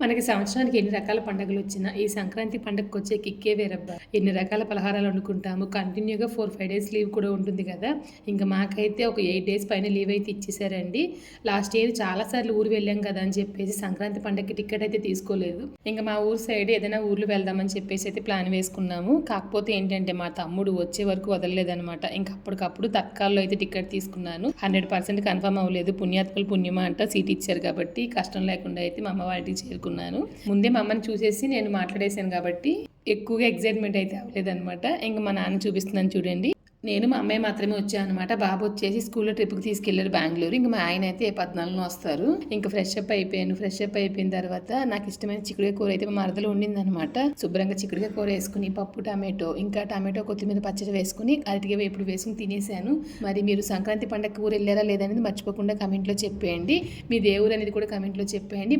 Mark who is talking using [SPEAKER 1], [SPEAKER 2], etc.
[SPEAKER 1] మనకి సంవత్సరానికి ఎన్ని రకాల పండుగలు వచ్చినా, ఈ సంక్రాంతి పండగకొచ్చే కిక్కే వేరబ్బా! ఎన్ని రకాల పలహారాలు వండుకుంటాము. కంటిన్యూగా 4, 5 డేస్ లీవ్ కూడా ఉంటుంది కదా! ఇంక మాకైతే ఒక 8 డేస్ పైన లీవ్ అయితే ఇచ్చేసారండి. లాస్ట్ ఇయర్ చాలా సార్లు ఊరు వెళ్ళాం కదా అని చెప్పేసి సంక్రాంతి పండగకి టికెట్ అయితే తీసుకోలేదు. ఇంక మా ఊరు సైడ్ ఏదైనా ఊర్లు వెళ్దామని చెప్పేసి అయితే ప్లాన్ వేసుకున్నాము. కాకపోతే ఏంటంటే మా తమ్ముడు వచ్చే వరకు వదలలేదనమాట. ఇంక అప్పటికప్పుడు తత్కాల్లో అయితే టికెట్ తీసుకున్నాను. 100% కన్ఫర్మ్ అవ్వలేదు. పుణ్యాత్మలు పుణ్యమా అంట సీట్ ఇచ్చారు కాబట్టి కష్టం లేకుండా అయితే మా అమ్మ వాళ్ళ ఇంటికి చేరుకున్నాను. ముందే మా అమ్మని చూసేసి నేను మాట్లాడేశాను కాబట్టి ఎక్కువగా ఎగ్జైట్మెంట్ అయితే అవ్వలేదనమాట. ఇంక మా నాన్న చూపిస్తున్నాను చూడండి. నేను మా అమ్మాయి మాత్రమే వచ్చానమాట. బాబు వచ్చేసి స్కూల్లో ట్రిప్కి తీసుకెళ్లారు బెంగళూరు. ఇంక మా ఆయన అయితే 14 వస్తారు. ఇంకా ఫ్రెష్ అప్ అయిపోయాను. ఫ్రెష్ అప్ అయిపోయిన తర్వాత నాకు ఇష్టమైన చిక్కుడుకాయ కూర అయితే మా మరదలు వండిందనమాట. శుభ్రంగా చిక్కుడుకాయ కూర వేసుకుని పప్పు టమాటో ఇంకా టమాటో కొత్తిమీర పచ్చడి వేసుకుని అరటికాయ వేపుడు వేసుకుని తినేసాను. మరి మీరు సంక్రాంతి పండగ ఊరు వెళ్ళారా లేదనేది మర్చిపోకుండా కమెంట్లో చెప్పేయండి. మీ దేవురు అనేది కూడా కమెంట్లో చెప్పేయండి.